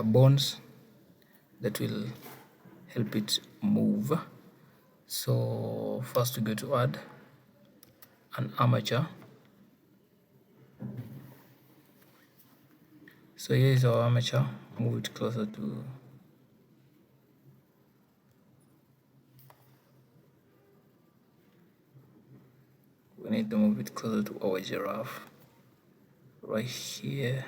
bones that will help it move. So first we go to add an armature. So here is our armature. Move it closer to we need to move it closer to our giraffe right here.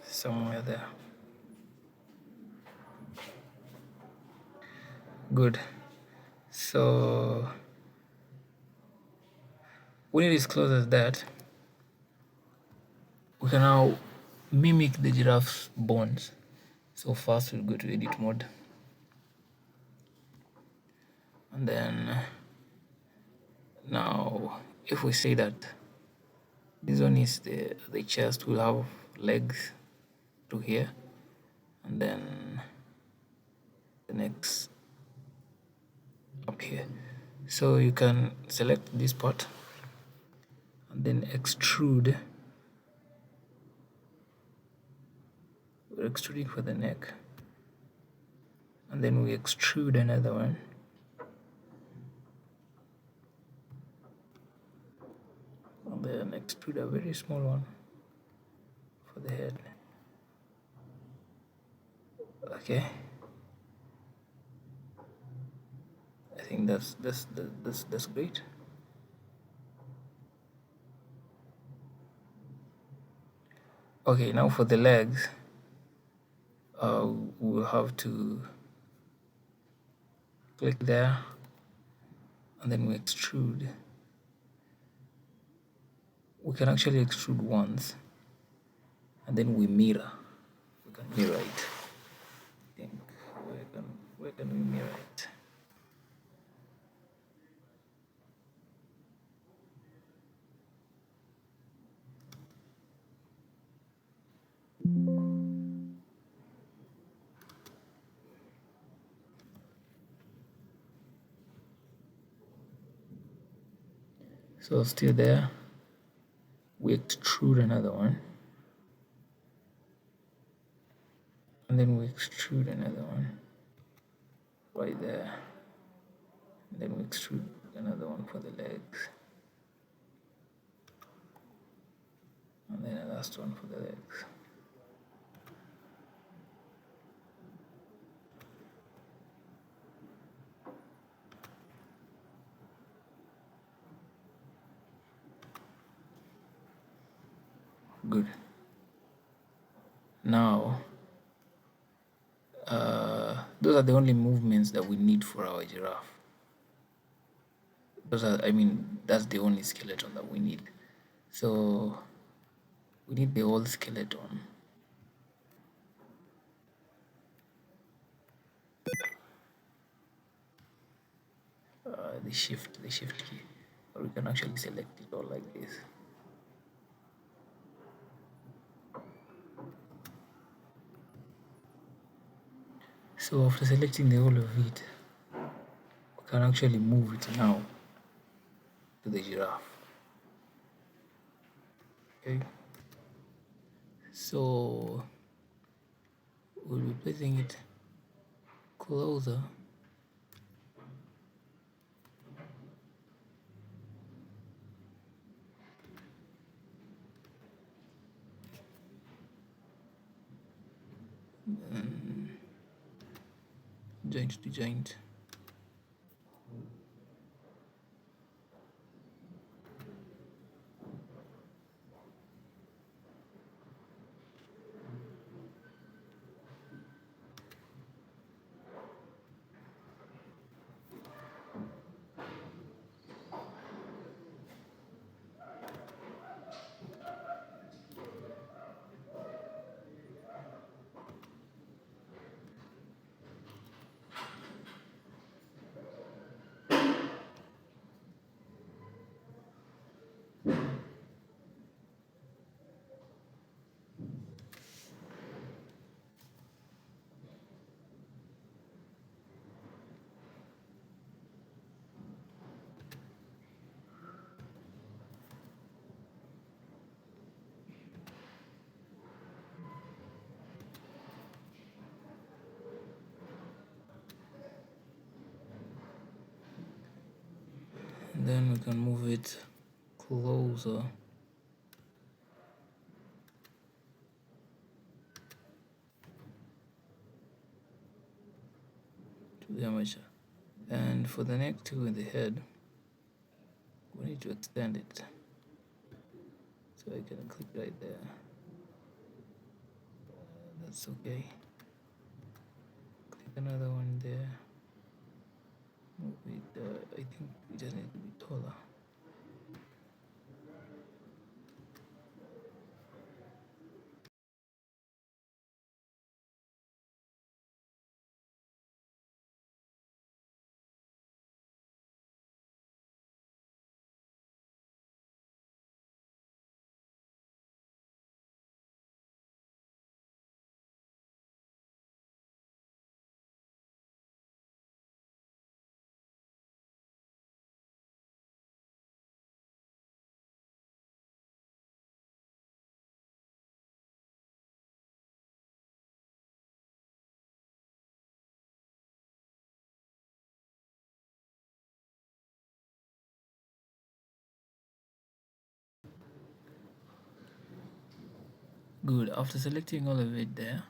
Somewhere there. Good. So when it is close as that, we can now mimic the giraffe's bones. So first we'll go to edit mode, and then now if we say that this one is the chest, will have legs to here, and then the next up here. So you can select this part and then extrude. We're extruding for the neck, and then we extrude another one, and then extrude a very small one for the head. Okay, I think that's great. Okay, now for the legs, we'll have to click there, and then we extrude. We can actually extrude once, and then we mirror. We can mirror it. I think where can we mirror it? So still there, we extrude another one, and then we extrude another one right there, and then we extrude another one for the legs, and then the last one for the legs. Good. Now those are the only movements that we need for our giraffe. That's the only skeleton that we need. So we need the whole skeleton. The shift key, or we can actually select it all like this. So after selecting the whole of it, we can actually move it now to the giraffe. Okay, so we'll be placing it closer. Joint to joint. and then we can move it closer to the armature. And for the neck two in the head, we need to extend it. So I can click right there. That's okay. Click another one there. Move it. I think it just needs to be taller. Good. After selecting all of it there,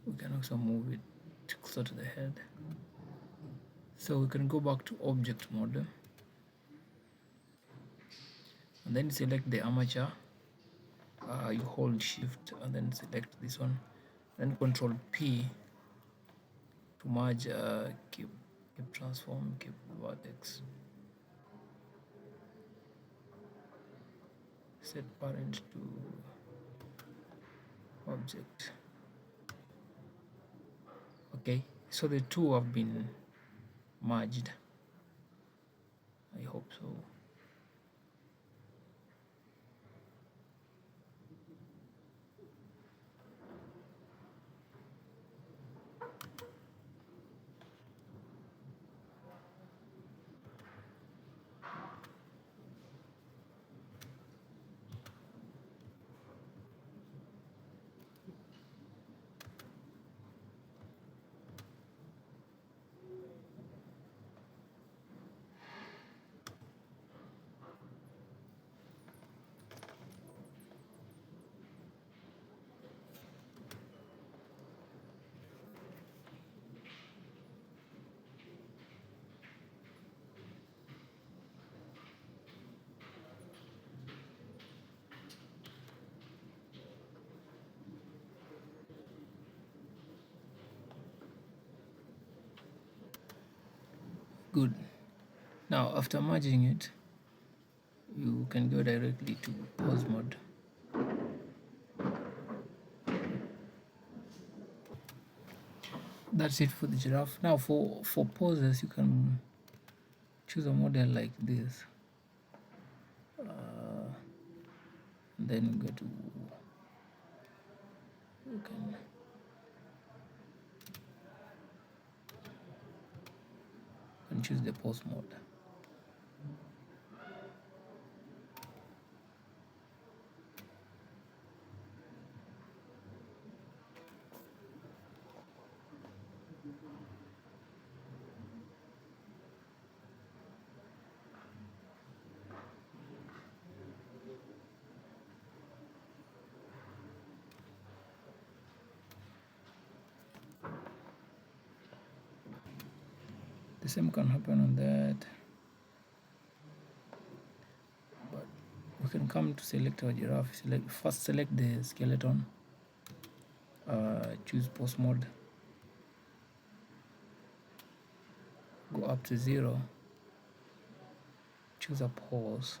we can also move it closer to the head. So we can go back to object mode and then select the armature. You hold shift and then select this one, then control P to merge keep transform, keep vertex, set parent to object. Okay, so the two have been merged. I hope so. Good. Now after merging it, you can go directly to pose mode. That's it for the giraffe. Now for poses, you can choose a model like this. Then go to, you can choose the pose mode. The same can happen on that, but we can come to select our giraffe. First select the skeleton, choose pose mode, go up to 0, choose a pose,